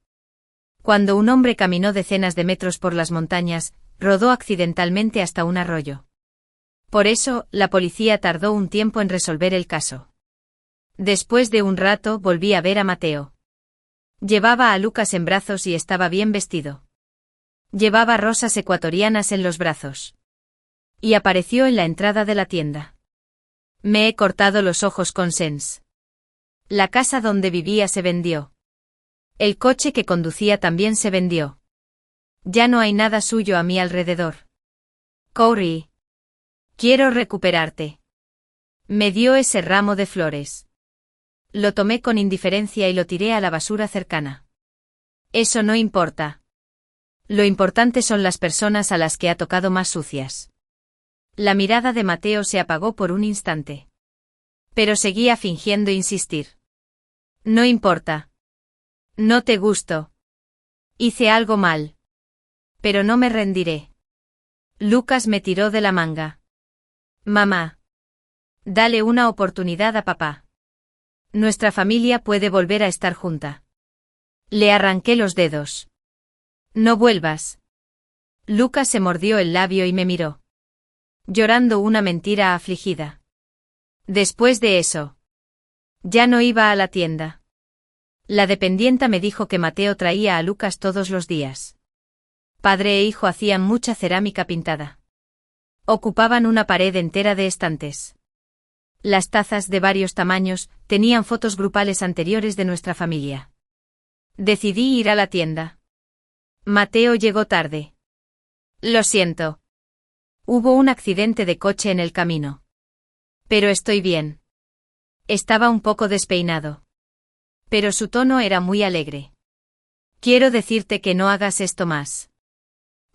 [SPEAKER 1] Cuando un hombre caminó decenas de metros por las montañas, rodó accidentalmente hasta un arroyo. Por eso, la policía tardó un tiempo en resolver el caso. Después de un rato volví a ver a Mateo. Llevaba a Lucas en brazos y estaba bien vestido. Llevaba rosas ecuatorianas en los brazos. Y apareció en la entrada de la tienda. Me he cortado los ojos con Sens. La casa donde vivía se vendió. El coche que conducía también se vendió. Ya no hay nada suyo a mi alrededor. Corey. Quiero recuperarte. Me dio ese ramo de flores. Lo tomé con indiferencia y lo tiré a la basura cercana. Eso no importa. Lo importante son las personas a las que ha tocado más sucias. La mirada de Mateo se apagó por un instante. Pero seguía fingiendo insistir. No importa. No te gusto. Hice algo mal. Pero no me rendiré. Lucas me tiró de la manga. Mamá. Dale una oportunidad a papá. Nuestra familia puede volver a estar junta. Le arranqué los dedos. No vuelvas. Lucas se mordió el labio y me miró. Llorando una mentira afligida. Después de eso. Ya no iba a la tienda. La dependienta me dijo que Mateo traía a Lucas todos los días. Padre e hijo hacían mucha cerámica pintada. Ocupaban una pared entera de estantes. Las tazas de varios tamaños tenían fotos grupales anteriores de nuestra familia. Decidí ir a la tienda. Mateo llegó tarde. Lo siento. Hubo un accidente de coche en el camino. Pero estoy bien. Estaba un poco despeinado. Pero su tono era muy alegre. Quiero decirte que no hagas esto más.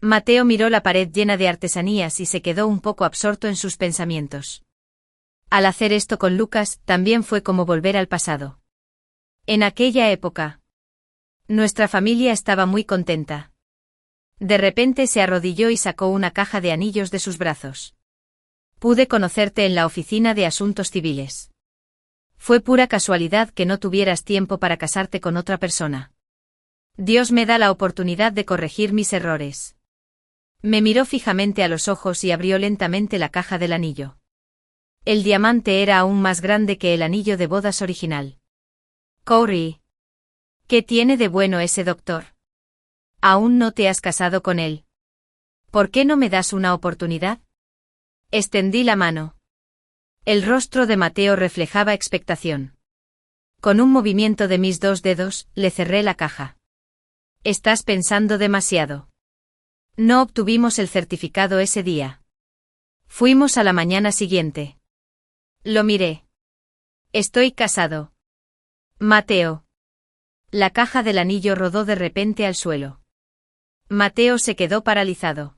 [SPEAKER 1] Mateo miró la pared llena de artesanías y se quedó un poco absorto en sus pensamientos. Al hacer esto con Lucas, también fue como volver al pasado. En aquella época, nuestra familia estaba muy contenta. De repente se arrodilló y sacó una caja de anillos de sus brazos. Pude conocerte en la oficina de asuntos civiles. Fue pura casualidad que no tuvieras tiempo para casarte con otra persona. Dios me da la oportunidad de corregir mis errores. Me miró fijamente a los ojos y abrió lentamente la caja del anillo. El diamante era aún más grande que el anillo de bodas original. Corey. ¿Qué tiene de bueno ese doctor? Aún no te has casado con él. ¿Por qué no me das una oportunidad? Extendí la mano. El rostro de Mateo reflejaba expectación. Con un movimiento de mis dos dedos, le cerré la caja. Estás pensando demasiado. No obtuvimos el certificado ese día. Fuimos a la mañana siguiente. Lo miré. Estoy casado. Mateo. La caja del anillo rodó de repente al suelo. Mateo se quedó paralizado.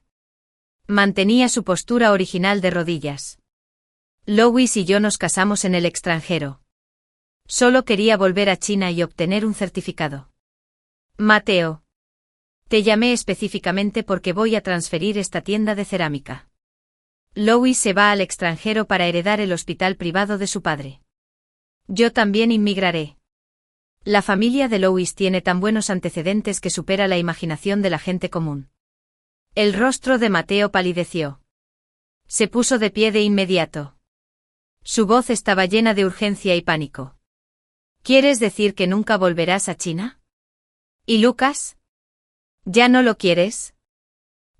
[SPEAKER 1] Mantenía su postura original de rodillas. Louis y yo nos casamos en el extranjero. Solo quería volver a China y obtener un certificado. Mateo. Te llamé específicamente porque voy a transferir esta tienda de cerámica. Louis se va al extranjero para heredar el hospital privado de su padre. Yo también inmigraré. La familia de Louis tiene tan buenos antecedentes que supera la imaginación de la gente común. El rostro de Mateo palideció. Se puso de pie de inmediato. Su voz estaba llena de urgencia y pánico. ¿Quieres decir que nunca volverás a China? ¿Y Lucas? ¿Ya no lo quieres?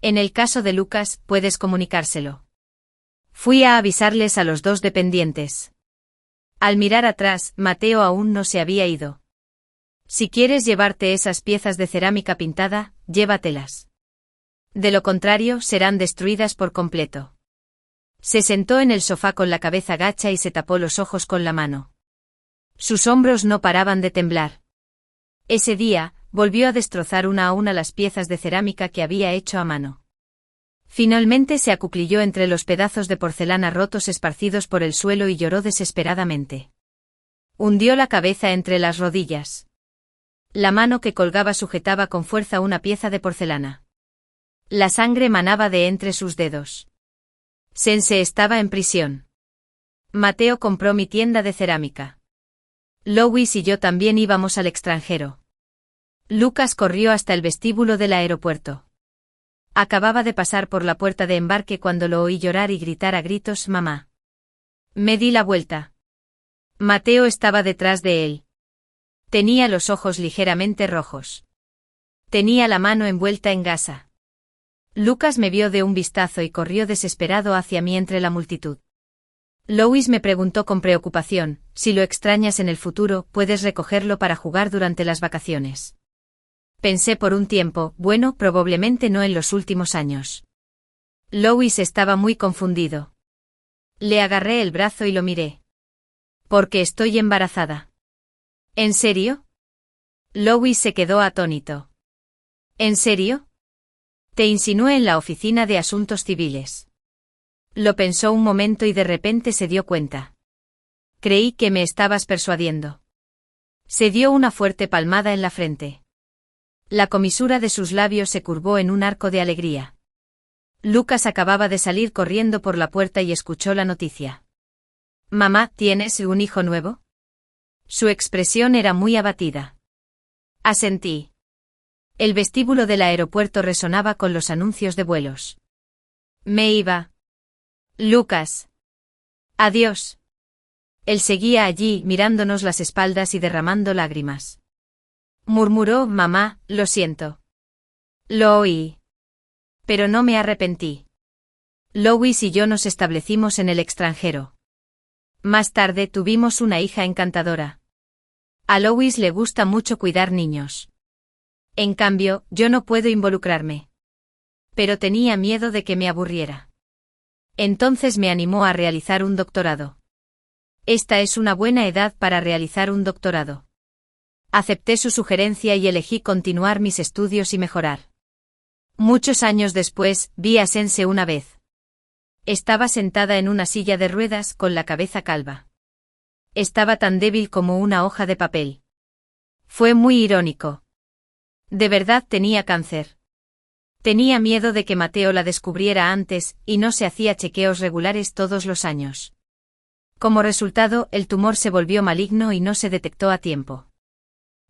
[SPEAKER 1] En el caso de Lucas, puedes comunicárselo. Fui a avisarles a los dos dependientes. Al mirar atrás, Mateo aún no se había ido. Si quieres llevarte esas piezas de cerámica pintada, llévatelas. De lo contrario, serán destruidas por completo. Se sentó en el sofá con la cabeza gacha y se tapó los ojos con la mano. Sus hombros no paraban de temblar. Ese día, volvió a destrozar una a una las piezas de cerámica que había hecho a mano. Finalmente se acuclilló entre los pedazos de porcelana rotos esparcidos por el suelo y lloró desesperadamente. Hundió la cabeza entre las rodillas. La mano que colgaba sujetaba con fuerza una pieza de porcelana. La sangre manaba de entre sus dedos. Sense estaba en prisión. Mateo compró mi tienda de cerámica. Louis y yo también íbamos al extranjero. Lucas corrió hasta el vestíbulo del aeropuerto. Acababa de pasar por la puerta de embarque cuando lo oí llorar y gritar a gritos «¡Mamá!». Me di la vuelta. Mateo estaba detrás de él. Tenía los ojos ligeramente rojos. Tenía la mano envuelta en gasa. Lucas me vio de un vistazo y corrió desesperado hacia mí entre la multitud. Louis me preguntó con preocupación, si lo extrañas en el futuro, puedes recogerlo para jugar durante las vacaciones. Pensé por un tiempo, bueno, probablemente no en los últimos años. Louis estaba muy confundido. Le agarré el brazo y lo miré. Porque estoy embarazada. ¿En serio? Louis se quedó atónito. ¿En serio? Te insinué en la oficina de asuntos civiles. Lo pensó un momento y de repente se dio cuenta. Creí que me estabas persuadiendo. Se dio una fuerte palmada en la frente. La comisura de sus labios se curvó en un arco de alegría. Lucas acababa de salir corriendo por la puerta y escuchó la noticia. «Mamá, ¿tienes un hijo nuevo?». Su expresión era muy abatida. Asentí. El vestíbulo del aeropuerto resonaba con los anuncios de vuelos. Me iba. Lucas. Adiós. Él seguía allí, mirándonos las espaldas y derramando lágrimas. Murmuró, «Mamá, lo siento». Lo oí. Pero no me arrepentí. Louis y yo nos establecimos en el extranjero. Más tarde tuvimos una hija encantadora. A Louis le gusta mucho cuidar niños. En cambio, yo no puedo involucrarme. Pero tenía miedo de que me aburriera. Entonces me animó a realizar un doctorado. Esta es una buena edad para realizar un doctorado. Acepté su sugerencia y elegí continuar mis estudios y mejorar. Muchos años después, vi a Sense una vez. Estaba sentada en una silla de ruedas con la cabeza calva. Estaba tan débil como una hoja de papel. Fue muy irónico. De verdad tenía cáncer. Tenía miedo de que Mateo la descubriera antes, y no se hacía chequeos regulares todos los años. Como resultado, el tumor se volvió maligno y no se detectó a tiempo.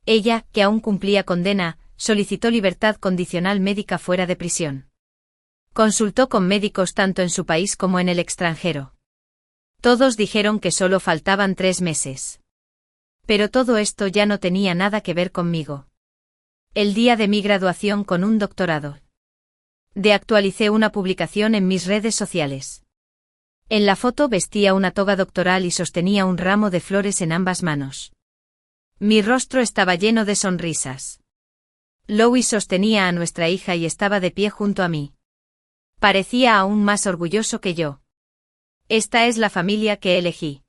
[SPEAKER 1] Ella, que aún cumplía condena, solicitó libertad condicional médica fuera de prisión. Consultó con médicos tanto en su país como en el extranjero. Todos dijeron que solo faltaban 3 meses. Pero todo esto ya no tenía nada que ver conmigo. El día de mi graduación con un doctorado. Actualicé una publicación en mis redes sociales. En la foto vestía una toga doctoral y sostenía un ramo de flores en ambas manos. Mi rostro estaba lleno de sonrisas. Louis sostenía a nuestra hija y estaba de pie junto a mí. Parecía aún más orgulloso que yo. Esta es la familia que elegí.